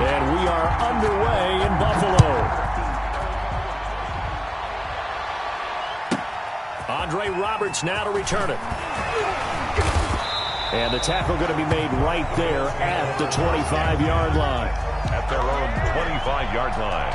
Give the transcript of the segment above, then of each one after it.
And we are underway in Buffalo. Andre Roberts now to return it. And the tackle going to be made right there at the 25-yard line. At their own 25-yard line.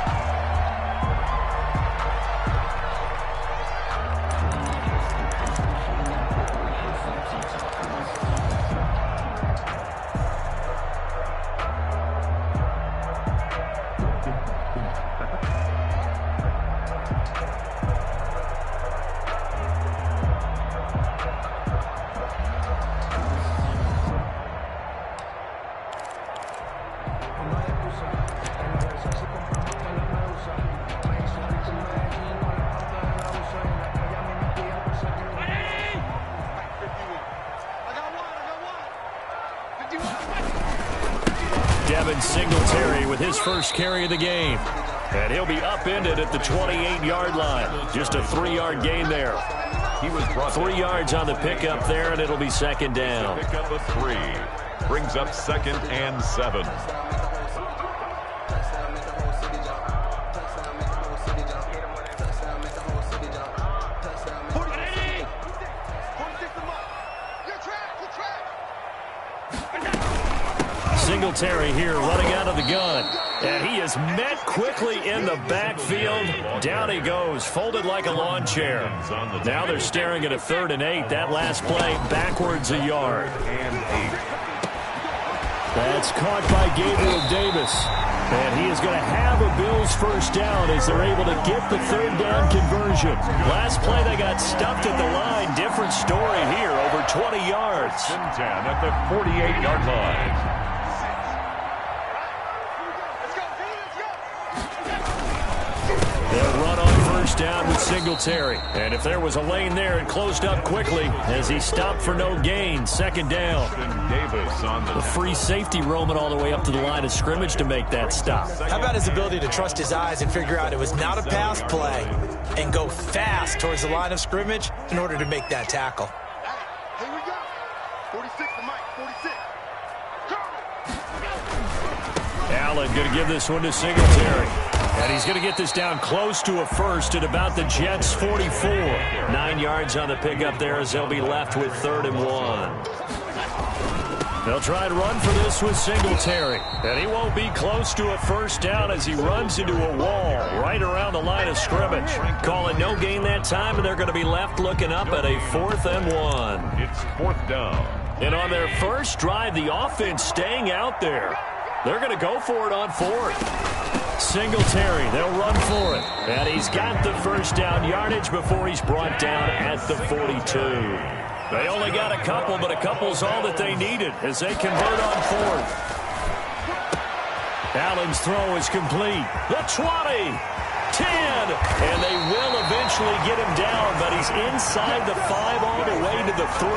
Nxce-Sentry with his first carry of the game. And he'll be upended at the 28-yard line. Just a 3-yard gain there. He was brought 3 yards on the pickup there, and it'll be second down. Pickup of 3. Brings up 2nd and 7. Singletary here running out of the gun. And he is met quickly in the backfield. Down he goes, folded like a lawn chair. Now they're staring at a 3rd and 8. That last play backwards a yard. That's caught by Gabriel Davis. And he is going to have a Bills first down as they're able to get the 3rd down conversion. Last play they got stuffed at the line. Different story here, over 20 yards. 10 at the 48-yard line. They'll run on first down with Singletary. And if there was a lane there, it closed up quickly as he stopped for no gain. 2nd down. Davis on the free safety roaming all the way up to the line of scrimmage to make that stop. How about his ability to trust his eyes and figure out it was not a pass play and go fast towards the line of scrimmage in order to make that tackle? Here we go. 46 to Mike. 46. Allen going to give this one to Singletary. And he's going to get this down close to a first at about the Jets' 44. 9 yards on the pickup there as they'll be left with 3rd and 1. They'll try and run for this with Singletary. And he won't be close to a first down as he runs into a wall right around the line of scrimmage. Call it no gain that time, and they're going to be left looking up at a 4th and 1. It's 4th down. And on their first drive, the offense staying out there. They're going to go for it on 4th. Singletary, they'll run for it. And he's got the first down yardage before he's brought down at the 42. They only got a couple, but a couple's all that they needed as they convert on 4th. Allen's throw is complete. The 20, 10, and they will eventually get him down, but he's inside the 5 all the way to the 3.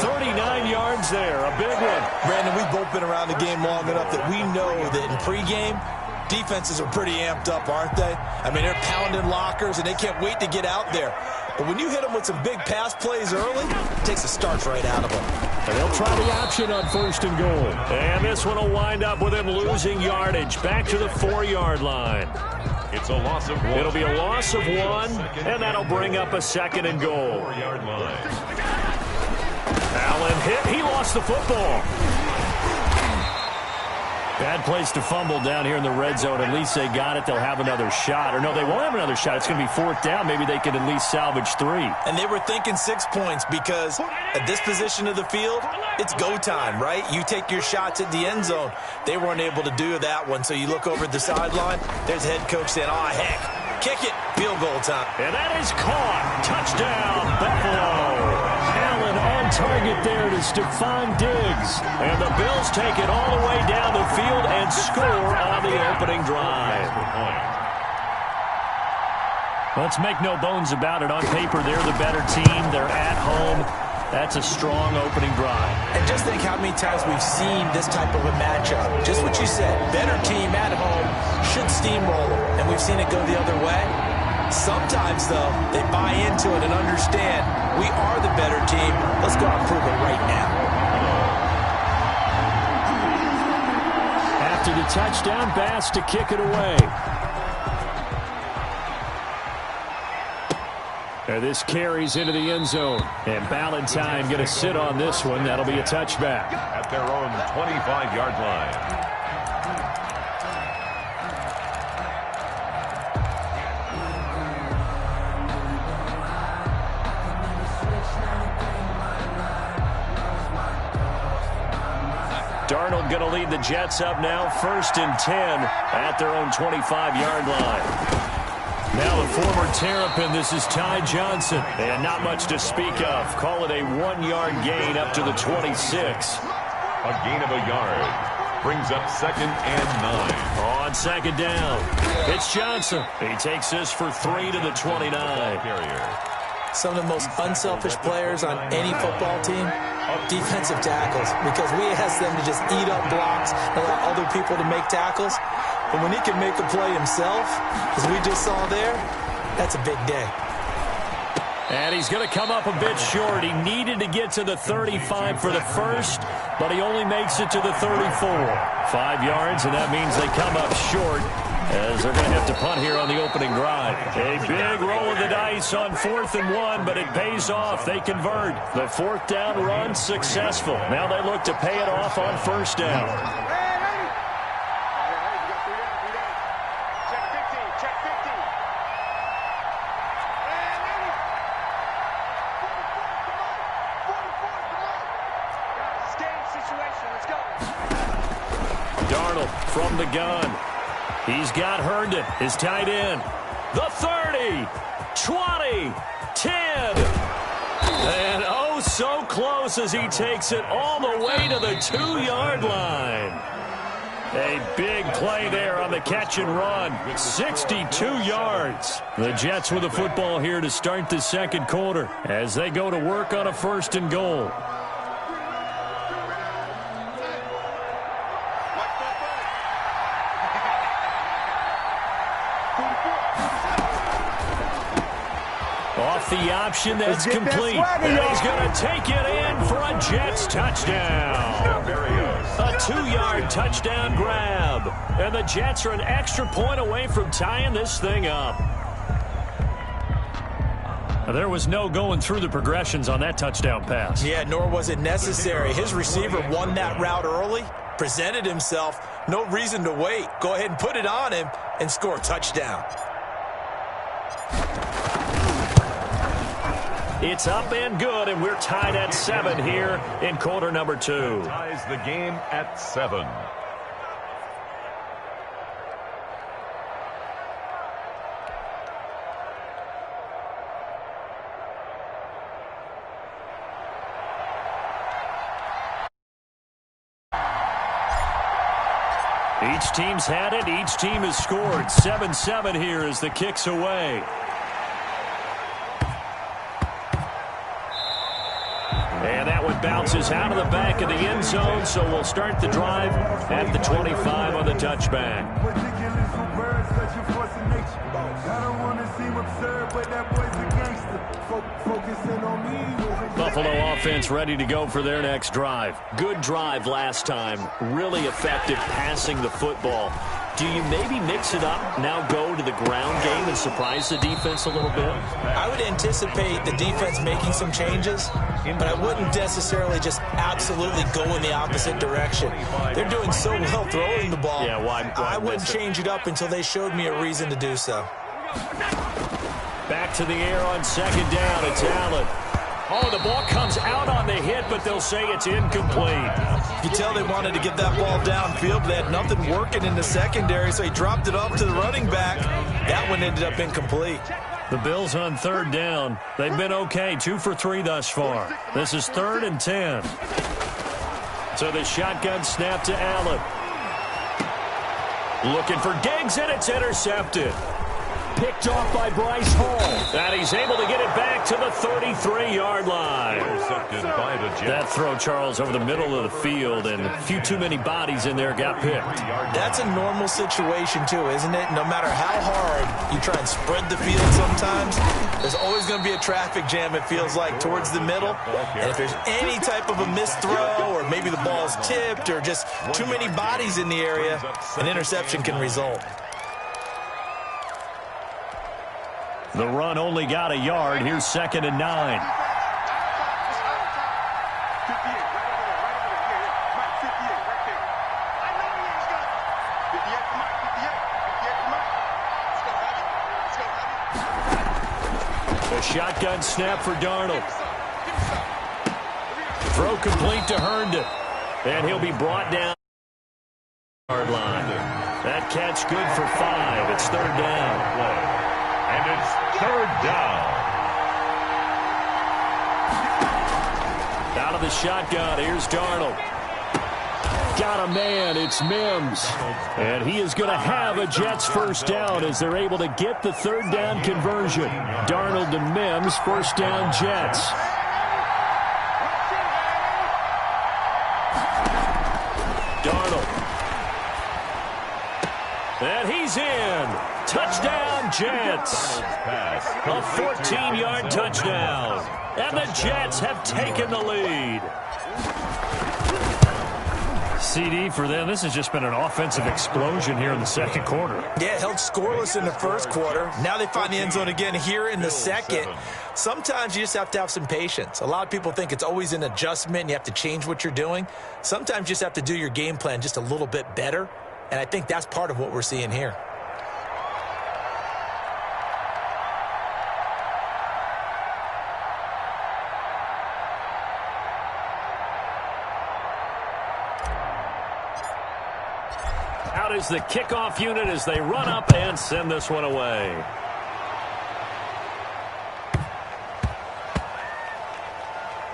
39 yards there, a big one. Brandon, we've both been around the game long enough that we know that in pregame, defenses are pretty amped up, aren't they? I mean, they're pounding lockers, and they can't wait to get out there. But when you hit them with some big pass plays early, it takes the starch right out of them. And they'll try the option on 1st and goal. And this one will wind up with him losing yardage back to the 4-yard line. It's a loss of 1. It'll be a loss of 1, and that'll bring up a 2nd and goal. 4-yard line. Allen hit. He lost the football. Bad place to fumble down here in the red zone. At least they got it. They'll have another shot. Or no, they won't have another shot. It's going to be 4th down. Maybe they can at least salvage 3. And they were thinking 6 points because at this position of the field, it's go time, right? You take your shots at the end zone. They weren't able to do that one. So you look over at the sideline. There's the head coach saying, oh, heck, kick it. Field goal time. And that is caught. Touchdown, Buffalo. Allen on target there to Stephon Diggs. And the Bills take it all the way down the field and score on the opening drive. Let's make no bones about it. On paper, they're the better team. They're at home. That's a strong opening drive. And just think how many times we've seen this type of a matchup. Just what you said, better team at home should steamroll them. And we've seen it go the other way. Sometimes, though, they buy into it and understand we are the better team. Let's go out and prove it right now. to the touchdown pass to kick it away. And this carries into the end zone. And Ballantyne going to sit on this one. That'll be a touchback. At their own 25-yard line. Darnold going to lead the Jets up now, 1st and 10 at their own 25-yard line. Now the former Terrapin, this is Ty Johnson. And not much to speak of. Call it a 1-yard gain up to the 26. A gain of a yard. Brings up 2nd and 9. On 2nd down, it's Johnson. He takes this for 3 to the 29. Some of the most unselfish players on any football team, defensive tackles, because we ask them to just eat up blocks and allow other people to make tackles. But when he can make a play himself, as we just saw there, that's a big day. And he's going to come up a bit short. He needed to get to the 35 for the first, but he only makes it to the 34. 5 yards, and that means they come up short, as they're going to have to punt here on the opening drive. A big roll of the dice on 4th and 1, but it pays off. They convert. The 4th down run successful. Now they look to pay it off on 1st down. Darnold from the gun. He's got Herndon, his tight end. The 30, 20, 10. And oh, so close as he takes it all the way to the 2-yard line. A big play there on the catch and run. 62 yards. The Jets with the football here to start the 2nd quarter as they go to work on a 1st and goal. Off the option, that's complete. And he's going to take it in for a Jets touchdown. A 2-yard touchdown grab. And the Jets are an extra point away from tying this thing up. There was no going through the progressions on that touchdown pass. Yeah, nor was it necessary. His receiver won that route early, presented himself. No reason to wait. Go ahead and put it on him and score a touchdown. It's up and good, and we're tied at 7 here in quarter number 2. Ties the game at 7. Each team's had it. Each team has scored. 7-7 here as the kick's away. And that one bounces out of the back of the end zone, so we'll start the drive at the 25 on the touchback. Buffalo offense ready to go for their next drive. Good drive last time. Really effective passing the football. Do you maybe mix it up, now go to the ground game and surprise the defense a little bit? I would anticipate the defense making some changes, but I wouldn't necessarily just absolutely go in the opposite direction. They're doing so well throwing the ball. Yeah, why I wouldn't change it up until they showed me a reason to do so. Back to the air on 2nd down. It's Allen. Oh, the ball comes out on the hit, but they'll say it's incomplete. You tell they wanted to get that ball downfield, but they had nothing working in the secondary, so he dropped it off to the running back. That one ended up incomplete. The Bills on 3rd down. They've been okay, 2 for 3 thus far. This is 3rd and 10. So the shotgun snap to Allen. Looking for Diggs, and it's intercepted. picked off by Bryce Hall. And he's able to get it back to the 33-yard line. Intercepted by the Jets. That throw, Charles, over the middle of the field, and a few too many bodies in there got picked. That's a normal situation, too, isn't it? No matter how hard you try and spread the field sometimes, there's always going to be a traffic jam, it feels like, towards the middle. And if there's any type of a missed throw, or maybe the ball's tipped, or just too many bodies in the area, an interception can result. The run only got a yard. Here's 2nd and 9. A shotgun snap for Darnold. Throw complete to Herndon. And he'll be brought down. Yard line. That catch good for 5. It's 3rd down. And it's 3rd down. Out of the shotgun, here's Darnold. Got a man, it's Mims. And he is going to have a Jets 1st down as they're able to get the 3rd down conversion. Darnold to Mims, 1st down Jets. Darnold. And he's in. Touchdown, Jets. A 14-yard touchdown. And the Jets have taken the lead. CD for them. This has just been an offensive explosion here in the 2nd quarter. Yeah, held scoreless in the 1st quarter. Now they find the end zone again here in the 2nd. Sometimes you just have to have some patience. A lot of people think it's always an adjustment. You have to change what you're doing. Sometimes you just have to do your game plan just a little bit better. And I think that's part of what we're seeing here. Out is the kickoff unit as they run up and send this one away.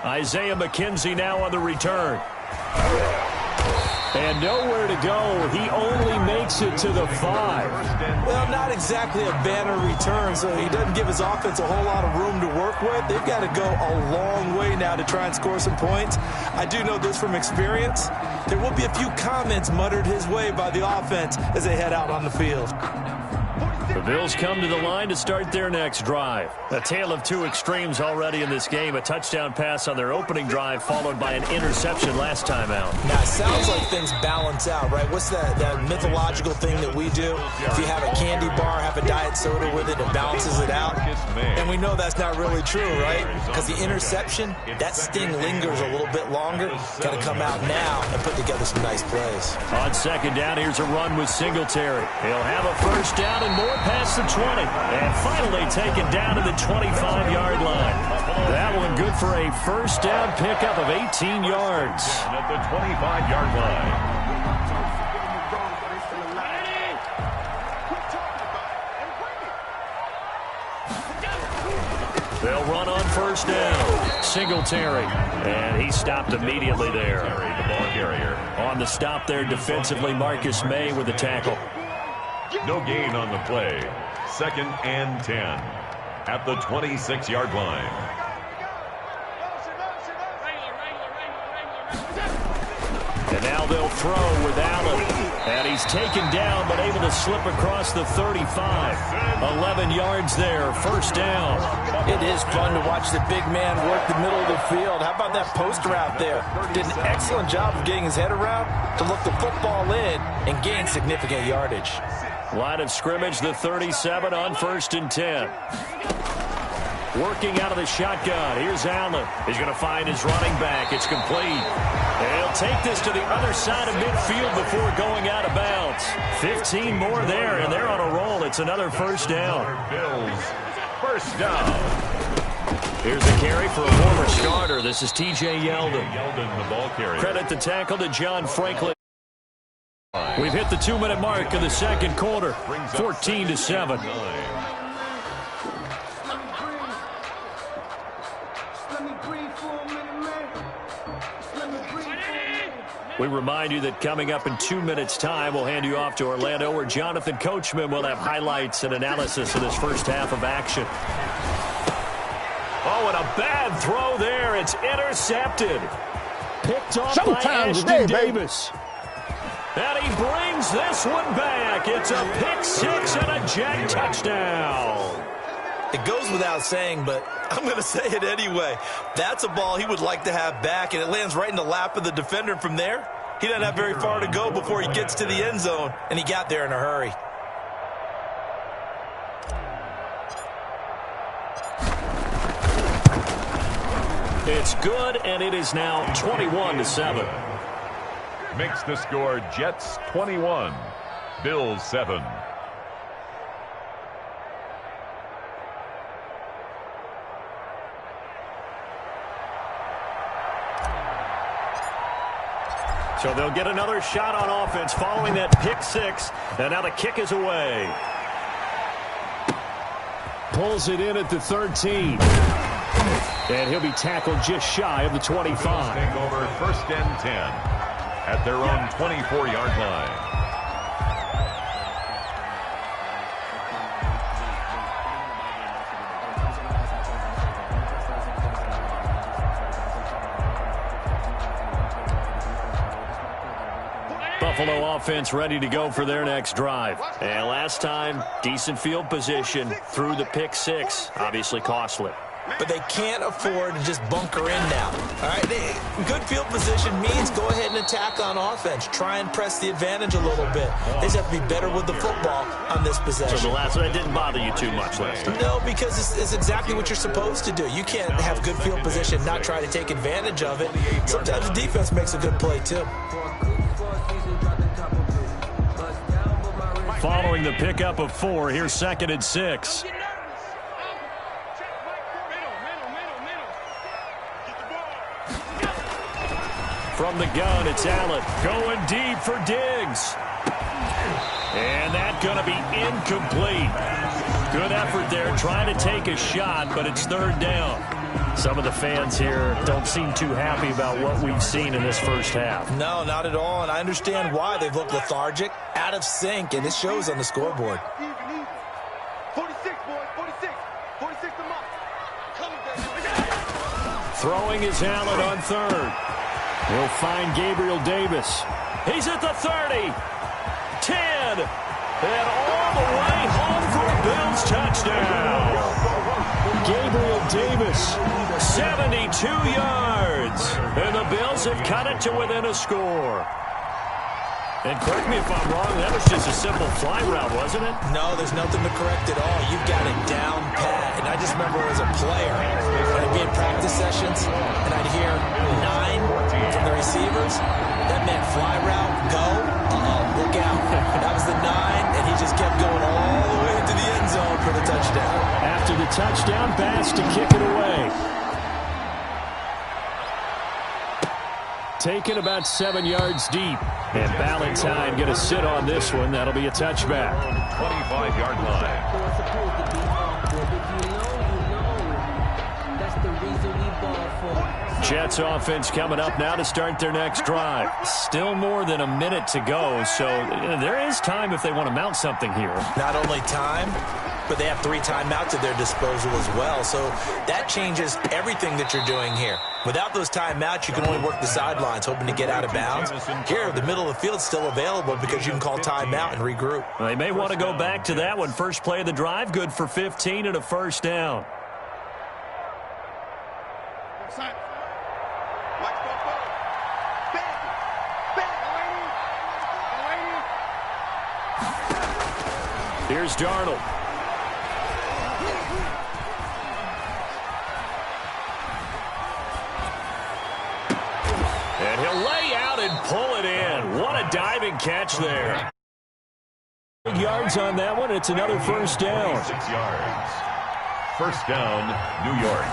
Isaiah McKenzie now on the return. And nowhere to go. He only makes it to the 5. Well, not exactly a banner return, so he doesn't give his offense a whole lot of room to work with. They've got to go a long way now to try and score some points. I do know this from experience. There will be a few comments muttered his way by the offense as they head out on the field. The Bills come to the line to start their next drive. A tale of two extremes already in this game. A touchdown pass on their opening drive followed by an interception last time out. Now, it sounds like things balance out, right? What's that mythological thing that we do? If you have a candy bar, have a diet soda with it, it balances it out. And we know that's not really true, right? Because the interception, that sting lingers a little bit longer. Got to come out now and put together some nice plays. On 2nd down, here's a run with Singletary. He'll have a 1st down and more past the 20. And finally taken down to the 25-yard line. That one good for a 1st down pickup of 18 yards. At the 25-yard line. They'll run on 1st down. Singletary. And he stopped immediately there. The ball carrier. On the stop there defensively, Marcus May with the tackle. No gain on the play. 2nd and 10 at the 26-yard line. And now they'll throw with Allen. And he's taken down but able to slip across the 35. 11 yards there, 1st down. It is fun to watch the big man work the middle of the field. How about that post route there? Did an excellent job of getting his head around to look the football in and gain significant yardage. Line of scrimmage, the 37 on 1st and 10. Working out of the shotgun. Here's Allen. He's going to find his running back. It's complete. And he'll take this to the other side of midfield before going out of bounds. 15 more there, and they're on a roll. It's another 1st down. Bills, 1st down. Here's a carry for a former starter. This is T.J. Yeldon. Yeldon, the ball carrier. Credit the tackle to John Franklin. We've hit the 2-minute mark of the 2nd quarter. 14-7. We remind you that coming up in 2 minutes' time, we'll hand you off to Orlando, where Jonathan Coachman will have highlights and analysis of this first half of action. Oh, and a bad throw there. It's intercepted. Picked off by Ashton Davis. And he brings this one back. It's a pick-6 and a jet touchdown. It goes without saying, but I'm going to say it anyway. That's a ball he would like to have back, and it lands right in the lap of the defender. From there, he doesn't have very far to go before he gets to the end zone, and he got there in a hurry. It's good, and it is now 21-7. Makes the score Jets 21, Bills 7. So they'll get another shot on offense following that pick-6, and now the kick is away. Pulls it in at the 13. And he'll be tackled just shy of the 25. Take over 1st and 10 at their own 24-yard line. Buffalo offense ready to go for their next drive. And last time, decent field position through the pick-6. Obviously costly. But they can't afford to just bunker in now. All right, good field position means go ahead and attack on offense. Try and press the advantage a little bit. They just have to be better with the football on this possession. So the last one, that didn't bother you too much last time? No, because it's exactly what you're supposed to do. You can't have good field position, not try to take advantage of it. Sometimes the defense makes a good play, too. Following the pickup of 4, here's 2nd and 6. From the gun, it's Allen going deep for Diggs. And that's going to be incomplete. Good effort there, trying to take a shot, but it's 3rd down. Some of the fans here don't seem too happy about what we've seen in this first half. No, not at all, and I understand why. They've looked lethargic, out of sync, and it shows on the scoreboard. 46, boys, 46. 46 to Mike. Throwing is Allen on 3rd. He'll find Gabriel Davis. He's at the 30. 10. And all the way home for a Bills touchdown. Gabriel Davis, 72 yards. And the Bills have cut it to within a score. And correct me if I'm wrong, that was just a simple fly route, wasn't it? No, there's nothing to correct at all. You've got it down pat. And I just remember as a player, when I'd be in practice sessions, and I'd hear 9 from the receivers. That meant fly route, go, look out. That was the 9, and he just kept going all the way into the end zone for the touchdown. After the touchdown, Bass to kick it away. Taken about 7 yards deep. And Valentine going to sit on this one. That'll be a touchback. 25-yard line. Jets offense coming up now to start their next drive. Still more than a minute to go, so there is time if they want to mount something here. Not only time, but they have 3 timeouts at their disposal as well. So that changes everything that you're doing here. Without those timeouts, you can only work the sidelines, hoping to get out of bounds. Here, the middle of the field's still available because you can call timeout and regroup. Well, they may want to go back to that one. First play of the drive, good for 15 and a first down. Here's Darnold. And he'll lay out and pull it in. What a diving catch there. Big yards on that one. It's another first down. 6 yards. First down, New York.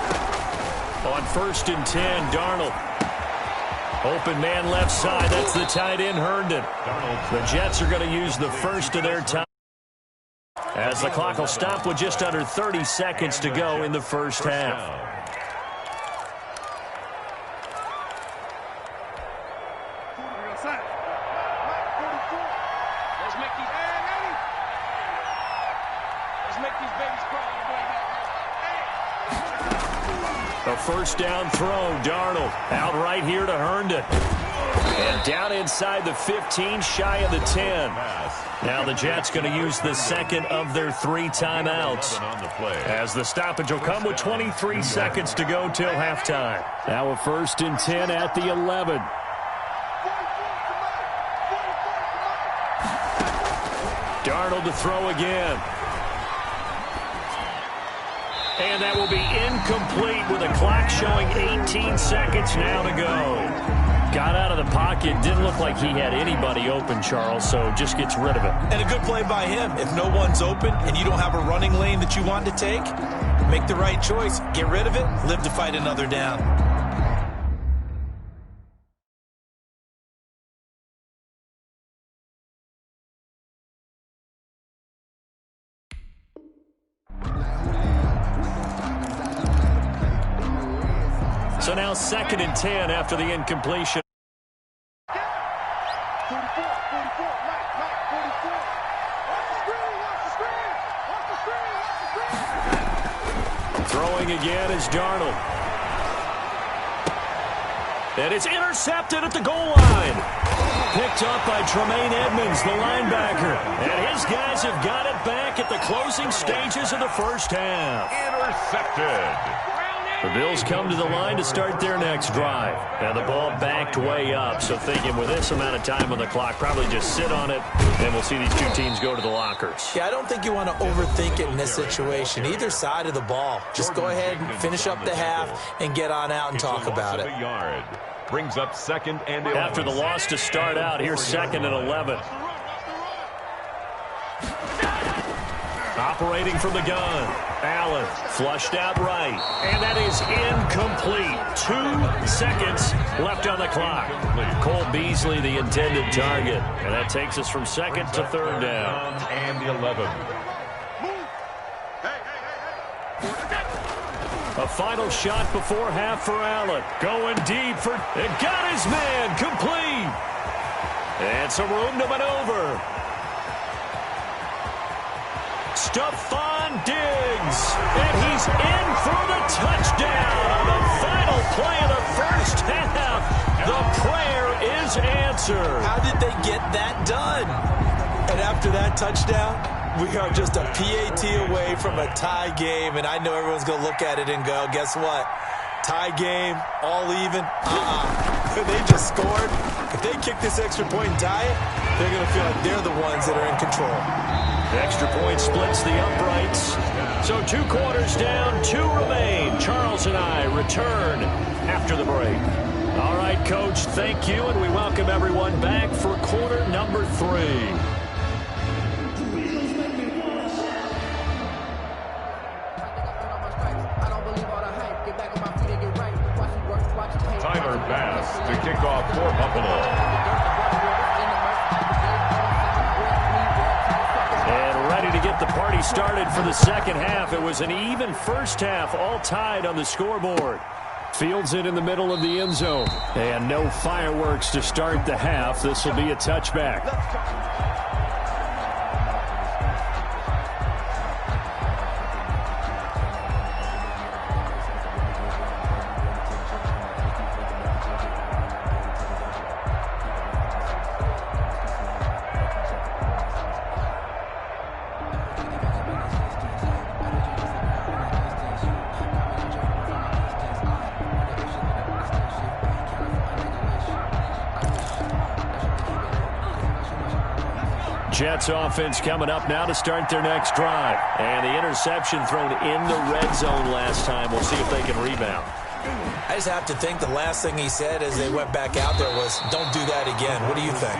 On 1st and 10, Darnold. Open man left side. That's the tight end, Herndon. The Jets are going to use the first of their time, as the clock will stop with just under 30 seconds to go in the first half. A first down throw. Darnold out right here to Herndon. And down inside the 15, shy of the 10. Now the Jets going to use the second of their 3 timeouts, as the stoppage will come with 23 seconds to go till halftime. Now a 1st and 10 at the 11. Darnold to throw again. And that will be incomplete with a clock showing 18 seconds now to go. Got out of the pocket. Didn't look like he had anybody open, Charles, so just gets rid of it. And a good play by him. If no one's open and you don't have a running lane that you want to take, make the right choice. Get rid of it. Live to fight another down. So now 2nd and 10 after the incompletion. 44, 44, Mike, 44. Watch the screen, watch the screen, watch the screen, watch the screen. Throwing again is Darnold. And it's intercepted at the goal line. Picked up by Tremaine Edmonds, the linebacker. And his guys have got it back at the closing stages of the first half. Intercepted. The Bills come to the line to start their next drive. And the ball backed way up, so thinking with this amount of time on the clock, probably just sit on it, and we'll see these two teams go to the lockers. Yeah, I don't think you want to overthink it in this situation. Either side of the ball. Just go ahead and finish up the half and get on out and talk about it. Brings up 2nd and 11. After the loss to start out, here's 2nd and 11. Operating from the gun. Allen flushed out right. And that is incomplete. 2 seconds left on the clock. Cole Beasley, the intended target. And that takes us from 2nd to 3rd down. And the 11. A final shot before half for Allen. Going deep for... It got his man. Complete. And some room to maneuver. Stephon Diggs, and he's in for the touchdown on the final play of the first half. The prayer is answered. How did they get that done? And after that touchdown, we are just a PAT away from a tie game, and I know everyone's going to look at it and go, guess what? Tie game, all even? They just scored. If they kick this extra point and tie it, they're going to feel like they're the ones that are in control. Extra point splits the uprights. So 2 quarters down, 2 remain. Charles and I return after the break. All right, Coach, thank you, and we welcome everyone back for quarter number 3. Tyler Bass to kick off for Buffalo. To get the party started for the second half. It was an even first half, all tied on the scoreboard. Fields it in the middle of the end zone. And no fireworks to start the half. This will be a touchback. Jets offense coming up now to start their next drive. And the interception thrown in the red zone last time. We'll see if they can rebound. I just have to think the last thing he said as they went back out there was, don't do that again. What do you think?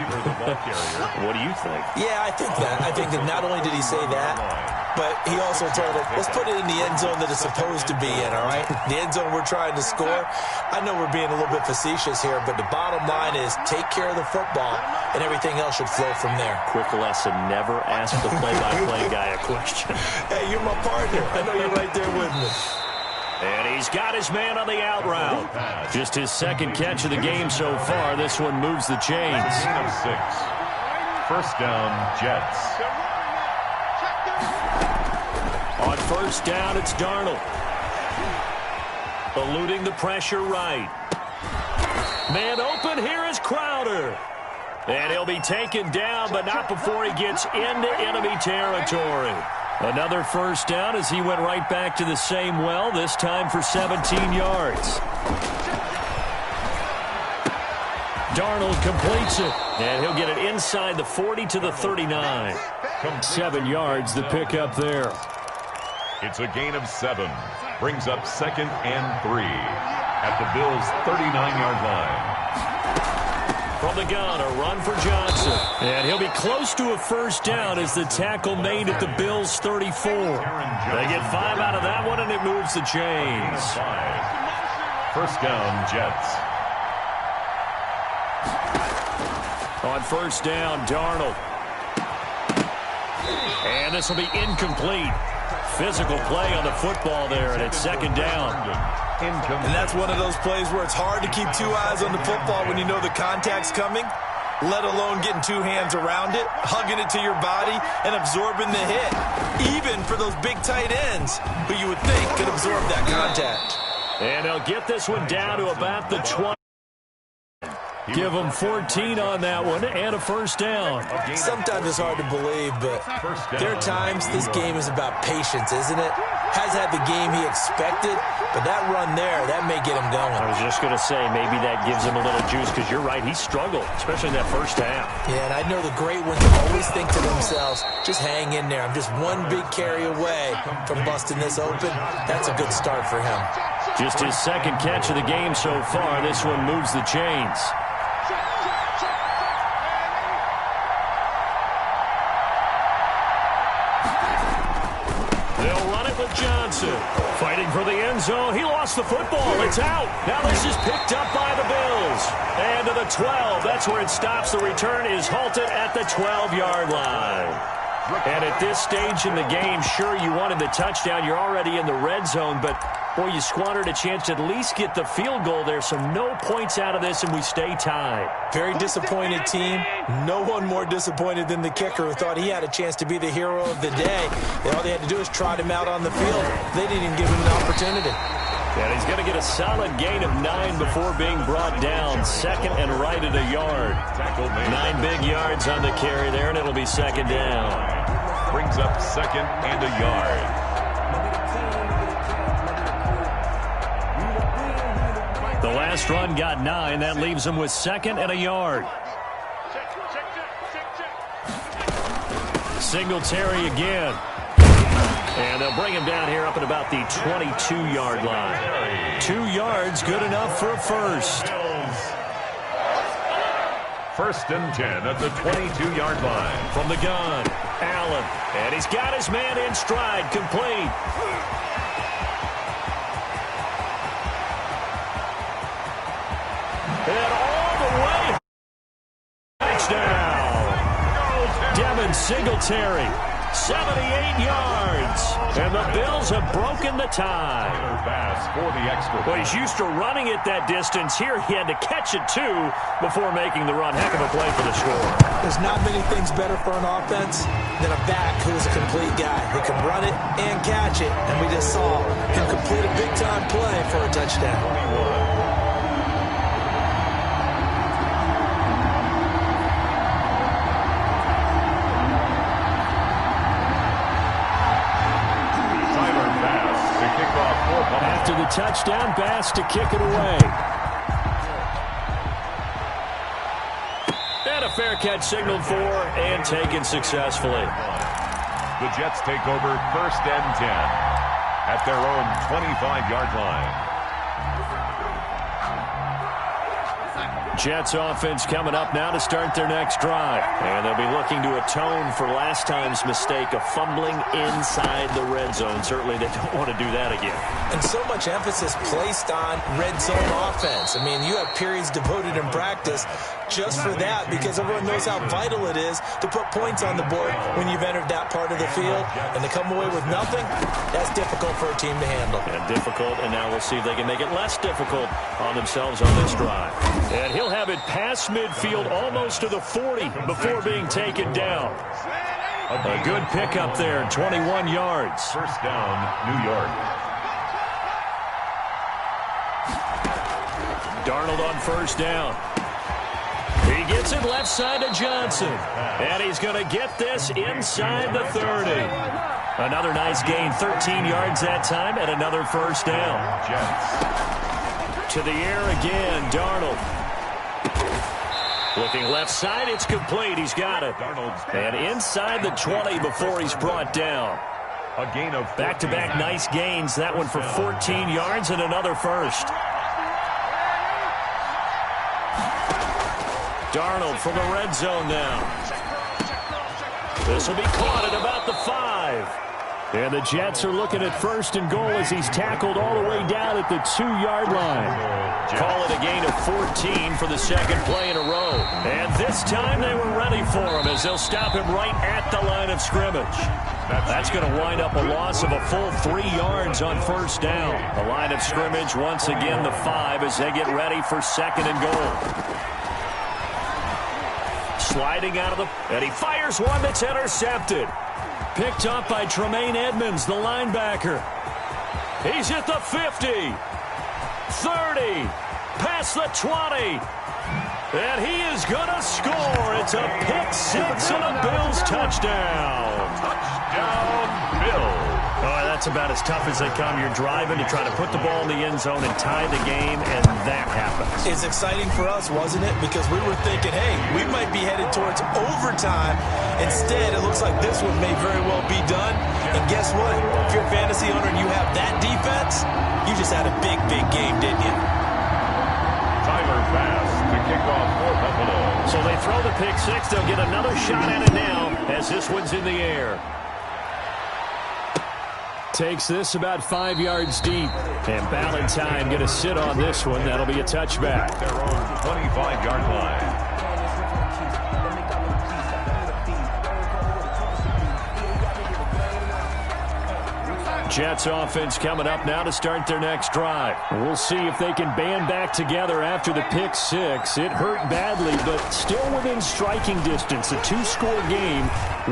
What do you think? Yeah, I think that. I think that not only did he say that, but he also told him, let's put it in the end zone that it's supposed to be in, all right? The end zone we're trying to score. I know we're being a little bit facetious here, but the bottom line is take care of the football, and everything else should flow from there. Quick lesson, never ask the play-by-play guy a question. Hey, you're my partner. I know you're right there with me. And he's got his man on the out route. Just his second catch of the game so far. This one moves the chains. 6. First down, Jets. On first down, it's Darnold. Eluding the pressure right. Man open, here is Crowder. And he'll be taken down, but not before he gets into enemy territory. Another first down as he went right back to the same well, this time for 17 yards. Darnold completes it, and he'll get it inside the 40 to the 39. 7 yards the pick up there. It's a gain of 7. Brings up 2nd and 3 at the Bills' 39-yard line. From the gun, a run for Johnson. And he'll be close to a first down as the tackle made at the Bills' 34. They get 5 out of that one, and it moves the chains. 5. First down, Jets. On first down, Darnold. And this will be incomplete. Physical play on the football there, and it's second down. And that's one of those plays where it's hard to keep 2 eyes on the football when you know the contact's coming, let alone getting 2 hands around it, hugging it to your body, and absorbing the hit. Even for those big tight ends who you would think could absorb that contact. And they'll get this one down to about the 20. Give them 14 on that one and a first down. Sometimes it's hard to believe, but there are times this game is about patience, isn't it? Has had the game he expected, but that run there, that may get him going. I was just going to say, maybe that gives him a little juice, because you're right, he struggled, especially in that first half. Yeah, and I know the great ones always think to themselves, just hang in there. I'm just one big carry away from busting this open. That's a good start for him. Just his second catch of the game so far. This one moves the chains. Johnson fighting for the end zone. He lost the football. It's out. Now this is picked up by the Bills. And to the 12. That's where it stops. The return is halted at the 12-yard line. And at this stage in the game, sure, you wanted the touchdown. You're already in the red zone, but boy, you squandered a chance to at least get the field goal there, so no points out of this, and we stay tied. Very disappointed team. No one more disappointed than the kicker, who thought he had a chance to be the hero of the day. All they had to do is trot him out on the field. They didn't even give him an opportunity. And he's going to get a solid gain of 9 before being brought down. Second and right at a yard. 9 big yards on the carry there, and it'll be second down. Brings up 2nd and a yard. The last run got 9. That leaves him with 2nd and a yard. Singletary again. And they'll bring him down here up at about the 22-yard line. 2 yards, good enough for a first. First and 10 at the 22-yard line. From the gun, Allen. And he's got his man in stride, complete. And all the way. Touchdown. Singletary, 78 yards. And the Bills have broken the tie. Well, he's used to running it that distance. Here he had to catch it, too, before making the run. Heck of a play for the score. There's not many things better for an offense than a back who's a complete guy who can run it and catch it. And we just saw him complete a big-time play for a touchdown. After the touchdown, Bass to kick it away. And a fair catch signaled for and taken successfully. The Jets take over first and 10 at their own 25-yard line. Jets offense coming up now to start their next drive. And they'll be looking to atone for last time's mistake of fumbling inside the red zone. Certainly they don't want to do that again. And so much emphasis placed on red zone offense. I mean, you have periods devoted in practice just for that, because everyone knows how vital it is to put points on the board when you've entered that part of the field. And to come away with nothing, that's difficult for a team to handle. And difficult, and now we'll see if they can make it less difficult on themselves on this drive. And he'll have it past midfield almost to the 40 before being taken down. A good pickup there, 21 yards. First down, New York. Darnold on first down. He gets it left side to Johnson. And he's going to get this inside the 30. Another nice gain, 13 yards that time, and another first down. Jets. To the air again, Darnold. Looking left side, it's complete. He's got it. And inside the 20 before he's brought down. A gain of back-to-back nice gains. That one for 14 yards and another first. Darnold from the red zone now. This will be caught at about the 5. And the Jets are looking at first and goal as he's tackled all the way down at the 2-yard line. Call it a gain of 14 for the second play in a row. And this time they were ready for him as they'll stop him right at the line of scrimmage. That's going to wind up a loss of a full 3 yards on first down. The line of scrimmage once again the 5 as they get ready for second and goal. Sliding out of the... and he fires one that's intercepted. Picked up by Tremaine Edmonds, the linebacker. He's at the 50. 30. Past the 20. And he is going to score. It's a pick six and a Bills touchdown. Touchdown, Bills. Oh, that's about as tough as they come. You're driving to try to put the ball in the end zone and tie the game, and that happens. It's exciting for us, wasn't it? Because we were thinking, hey, we might be headed towards overtime. Instead, it looks like this one may very well be done. And guess what? If you're a fantasy owner and you have that defense, you just had a big, big game, didn't you? Tyler Bass to kick off for Buffalo. So they throw the pick six. They'll get another shot at it now as this one's in the air. Takes this about 5 yards deep. And Ballantyne going to sit on this one. That'll be a touchback. Their own 25-yard line. Jets offense coming up now to start their next drive. We'll see if they can band back together after the pick six. It hurt badly, but still within striking distance. A 2-score game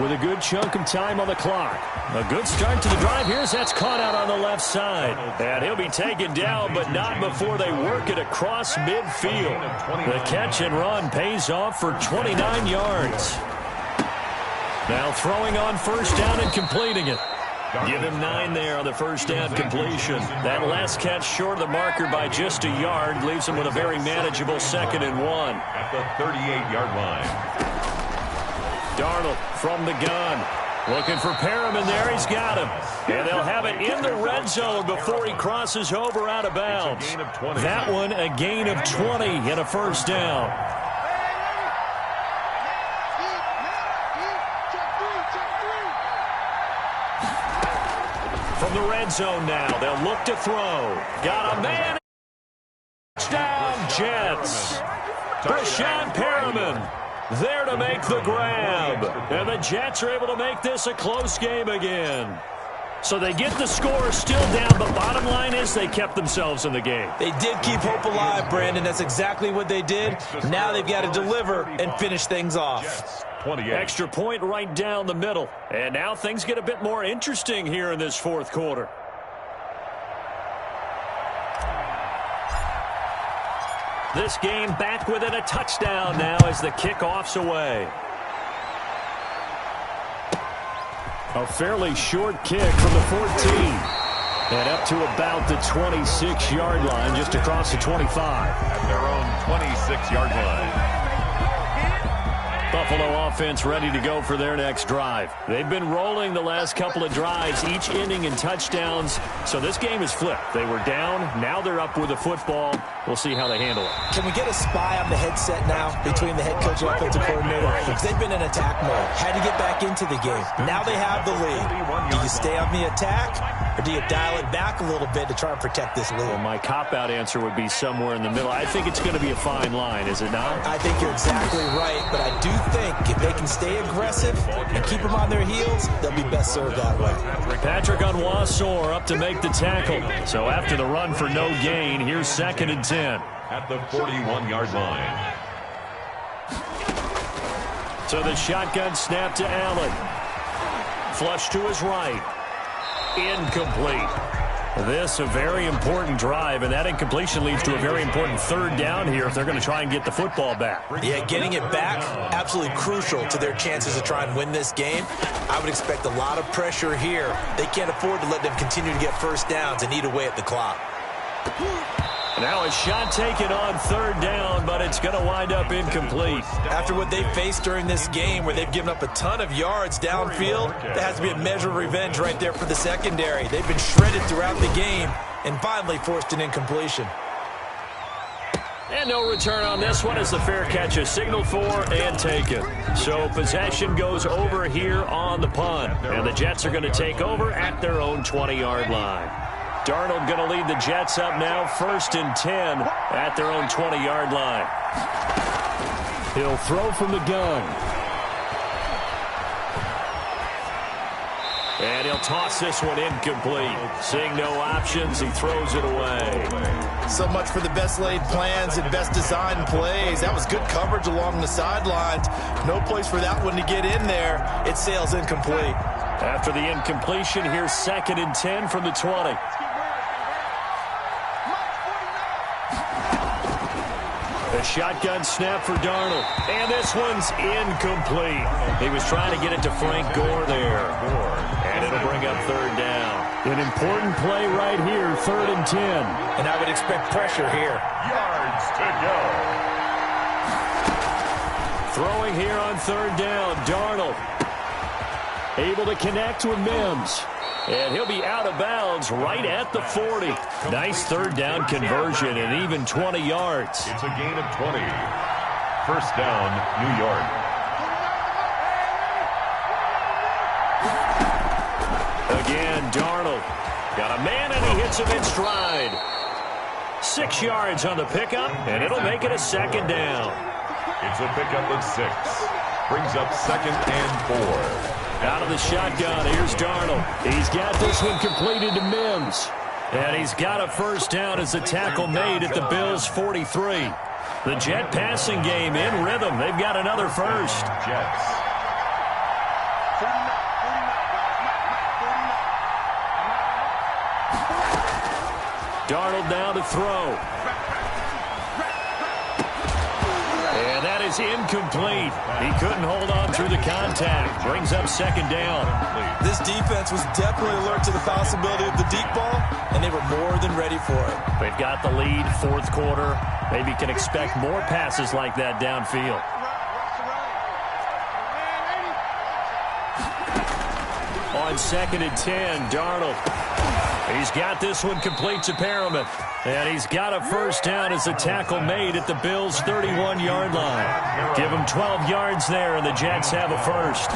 with a good chunk of time on the clock. A good start to the drive. That's caught out on the left side. And he'll be taken down, but not before they work it across midfield. The catch and run pays off for 29 yards. Now throwing on first down and completing it. Give him 9 there on the first down completion. That last catch short of the marker by just a yard leaves him with a very manageable 2nd and 1. At the 38-yard line. Darnold from the gun. Looking for Perriman there. He's got him. And they'll have it in the red zone before he crosses over out of bounds. That one a gain of 20 and a first down. From the red zone now, they'll look to throw. Got a man. Touchdown, Jets. Brashon Perriman there to make the grab. And the Jets are able to make this a close game again. So they get the score still down, but bottom line is they kept themselves in the game. They did keep hope alive, Brandon. That's exactly what they did. Now they've got to deliver and finish things off. 28. Extra point right down the middle. And now things get a bit more interesting here in this fourth quarter. This game back within a touchdown now as the kickoff's away. A fairly short kick from the 14. And up to about the 26-yard line, just across the 25. At their own 26-yard line. Buffalo offense ready to go for their next drive. They've been rolling the last couple of drives, each ending in touchdowns. So this game is flipped. They were down. Now they're up with the football. We'll see how they handle it. Can we get a spy on the headset now between the head coach and offensive coordinator? Because they've been in attack mode. Had to get back into the game. Now they have the lead. Do you stay on the attack, or do you dial it back a little bit to try and protect this lead? Well, my cop-out answer would be somewhere in the middle. I think it's going to be a fine line, is it not? I think you're exactly right, but I do think if they can stay aggressive and keep them on their heels, they'll be best served that way. Patrick Onwuasor up to make the tackle. So after the run for no gain, here's 2nd and 10. At the 41-yard line. So the shotgun snap to Allen. Flush to his right. Incomplete. This a very important drive, and that incompletion leads to a very important third down here if they're going to try and get the football back. Yeah, getting it back, absolutely crucial to their chances to try and win this game. I would expect a lot of pressure here. They can't afford to let them continue to get first downs and eat away at the clock. Now a shot taken on third down, but it's going to wind up incomplete. After what they faced during this game where they've given up a ton of yards downfield, there has to be a measure of revenge right there for the secondary. They've been shredded throughout the game and finally forced an incompletion. And no return on this one as the fair catch is signaled for and taken. So possession goes over here on the punt, and the Jets are going to take over at their own 20-yard line. Darnold going to lead the Jets up now, 1st and 10 at their own 20-yard line. He'll throw from the gun. And he'll toss this one incomplete. Seeing no options, he throws it away. So much for the best laid plans and best designed plays. That was good coverage along the sidelines. No place for that one to get in there. It sails incomplete. After the incompletion, here's 2nd and 10 from the 20. A shotgun snap for Darnold. And this one's incomplete. He was trying to get it to Frank Gore there. And it'll bring up third down. An important play right here, 3rd and 10. And I would expect pressure here. Yards to go. Throwing here on 3rd down, Darnold. Able to connect with Mims. And he'll be out of bounds right at the 40. Nice 3rd down conversion and even 20 yards. It's a gain of 20. 1st down, New York. Again, Darnold. Got a man and he hits him in stride. 6 yards on the pickup, and it'll make it a 2nd down. It's a pickup of 6. Brings up 2nd and 4. Out of the shotgun, here's Darnold. He's got this one completed to Mims. And he's got a 1st down as the tackle made at the Bills' 43. The Jet passing game in rhythm. They've got another 1st. Jets. Darnold now to throw. And that is incomplete. He couldn't hold on through the contact. Brings up 2nd down. This defense was definitely alert to the possibility of the deep ball, and they were more than ready for it. They've got the lead, 4th quarter. Maybe can expect more passes like that downfield. On 2nd and 10, Darnold. He's got this one complete to Perriman. And he's got a 1st down as the tackle made at the Bills' 31-yard line. Give him 12 yards there, and the Jets have a 1st.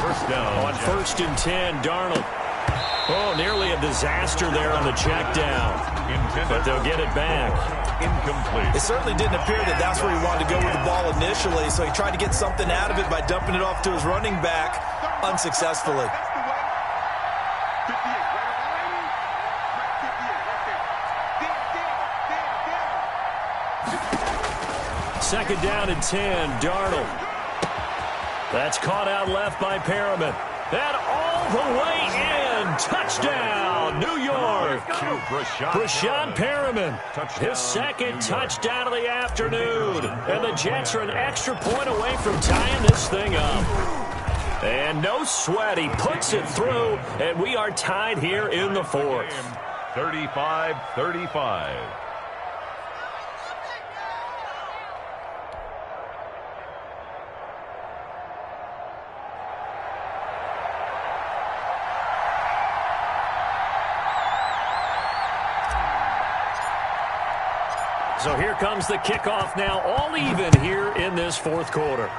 1st down. On 1st and 10, Darnold. Oh, nearly a disaster there on the check down. But they'll get it back. Incomplete. It certainly didn't appear that that's where he wanted to go with the ball initially, so he tried to get something out of it by dumping it off to his running back unsuccessfully. 2nd down and 10, Darnold. That's caught out left by Perriman. And all the way in. Touchdown, New York. Brashad Perriman, his 2nd touchdown of the afternoon. And the Jets are an extra point away from tying this thing up. And no sweat, he puts it through, and we are tied here in the 4th. 35-35. So here comes the kickoff now, all even here in this 4th quarter.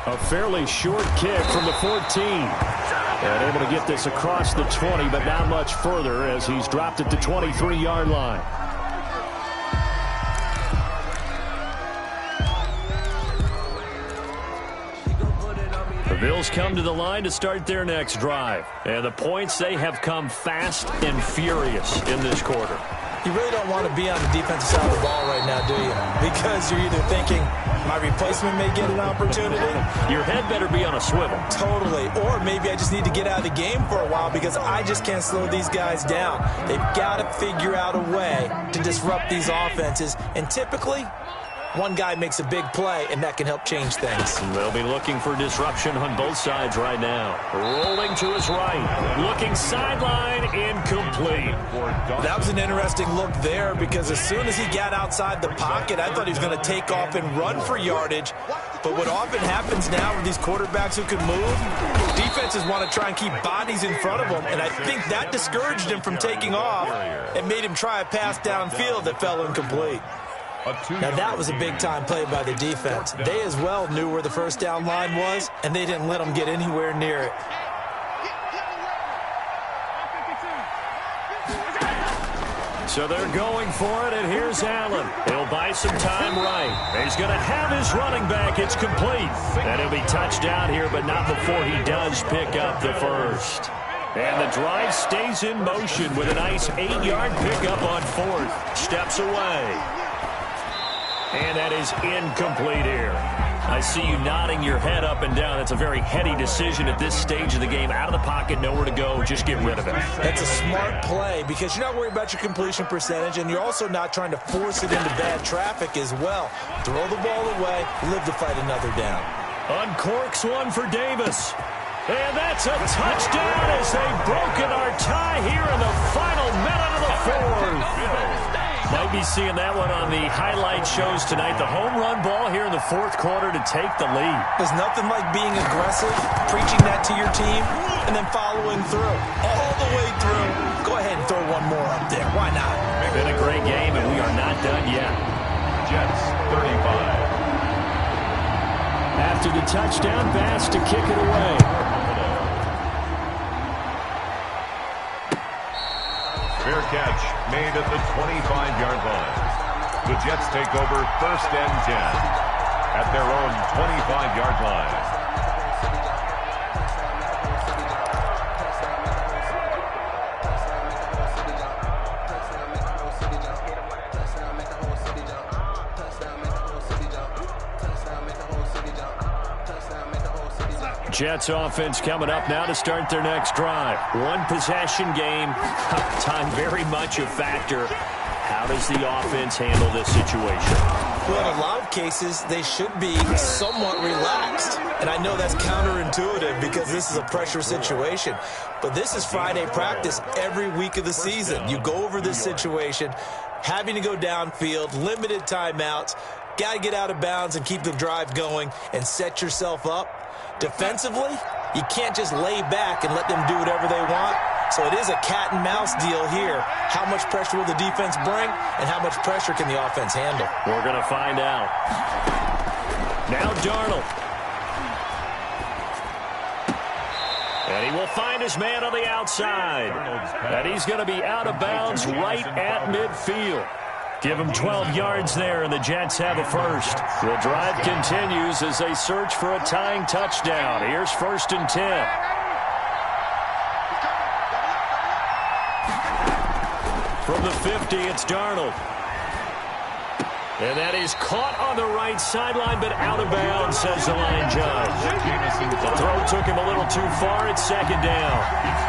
A fairly short kick from the 14. And able to get this across the 20, but not much further as he's dropped it to 23-yard line. The Bills come to the line to start their next drive. And the points, they have come fast and furious in this quarter. You really don't want to be on the defensive side of the ball right now, do you? Because you're either thinking, My replacement may get an opportunity. Your head better be on a swivel. Totally. Or maybe I just need to get out of the game for a while because I just can't slow these guys down. They've got to figure out a way to disrupt these offenses. And typically, one guy makes a big play, and that can help change things. They'll be looking for disruption on both sides right now. Rolling to his right. Looking sideline, incomplete. That was an interesting look there because as soon as he got outside the pocket, I thought he was going to take off and run for yardage. But what often happens now with these quarterbacks who can move, defenses want to try and keep bodies in front of them, and I think that discouraged him from taking off and made him try a pass downfield that fell incomplete. Now, that was a big-time play by the defense. They as well knew where the first down line was, and they didn't let them get anywhere near it. So they're going for it, and here's Allen. He'll buy some time right. He's going to have his running back. It's complete. And he'll be touchdown here, but not before he does pick up the first. And the drive stays in motion with a nice 8-yard pickup on fourth. Steps away. And that is incomplete here. I see you nodding your head up and down. That's a very heady decision at this stage of the game. Out of the pocket, nowhere to go. Just get rid of it. That's a smart play because you're not worried about your completion percentage, and you're also not trying to force it into bad traffic as well. Throw the ball away, live to fight another down. Uncorks one for Davis. And that's a touchdown as they've broken our tie here in the final minute of the fourth. Might be seeing that one on the highlight shows tonight. The home run ball here in the fourth quarter to take the lead. There's nothing like being aggressive, preaching that to your team, and then following through. All the way through. Go ahead and throw one more up there. Why not? Been a great game, and we are not done yet. Jets 35. After the touchdown, Bass to kick it away. Fair catch made at the 25-yard line. The Jets take over 1st and 10 at their own 25-yard line. Jets offense coming up now to start their next drive. One possession game. Time very much a factor. How does the offense handle this situation? Well, in a lot of cases, they should be somewhat relaxed. And I know that's counterintuitive because this is a pressure situation. But this is Friday practice every week of the season. You go over this situation, having to go downfield, limited timeouts, got to get out of bounds and keep the drive going and set yourself up. Defensively, you can't just lay back and let them do whatever they want. So it is a cat and mouse deal here. How much pressure will the defense bring, and how much pressure can the offense handle? We're going to find out. Now Darnold. And he will find his man on the outside. And he's going to be out of bounds right at midfield. Give him 12 yards there, and the Jets have a first. The drive continues as they search for a tying touchdown. Here's 1st and 10. From the 50, it's Darnold. And that is caught on the right sideline, but out of bounds, says the line judge. The throw took him a little too far. It's 2nd down.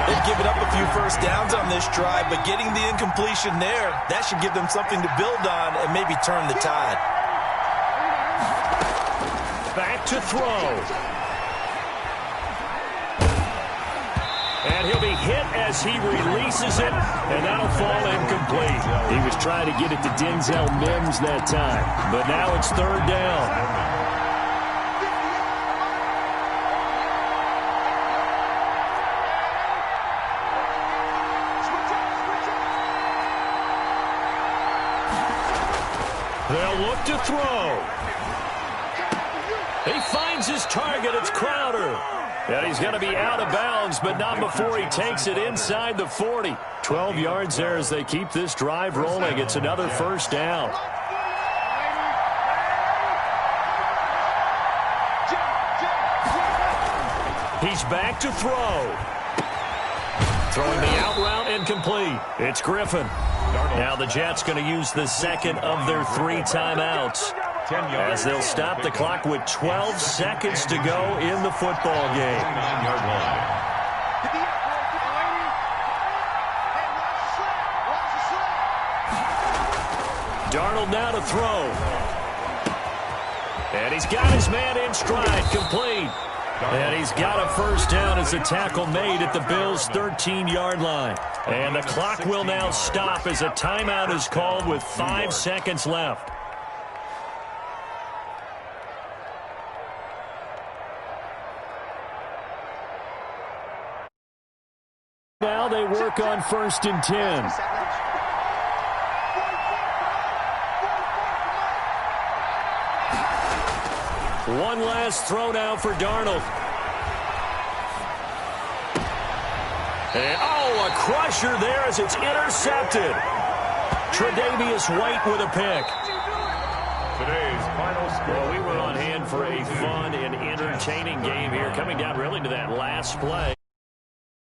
They've given up a few first downs on this drive, but getting the incompletion there, that should give them something to build on and maybe turn the tide. Back to throw. And he'll be hit as he releases it, and that'll fall incomplete. He was trying to get it to Denzel Mims that time, but now it's 3rd down. They'll look to throw. He finds his target. It's Crowder. And he's going to be out of bounds, but not before he takes it inside the 40. 12 yards there as they keep this drive rolling. It's another 1st down. He's back to throw. Throwing the out route incomplete. It's Griffin. Now the Jets going to use the 2nd of their 3 timeouts. 10 yards. As they'll stop the clock with 12 seconds to go in the football game. 9-yard line. Darnold now to throw. And he's got his man in stride, complete. And he's got a first down as a tackle made at the Bills' 13-yard line. And the clock will now stop as a timeout is called with 5 seconds left. Now they work on 1st and 10. One last throw now for Darnold. And, a crusher there as it's intercepted. Tre'Davious White with a pick. Today's final score. Well, we were on hand for a fun and entertaining game here, coming down really to that last play.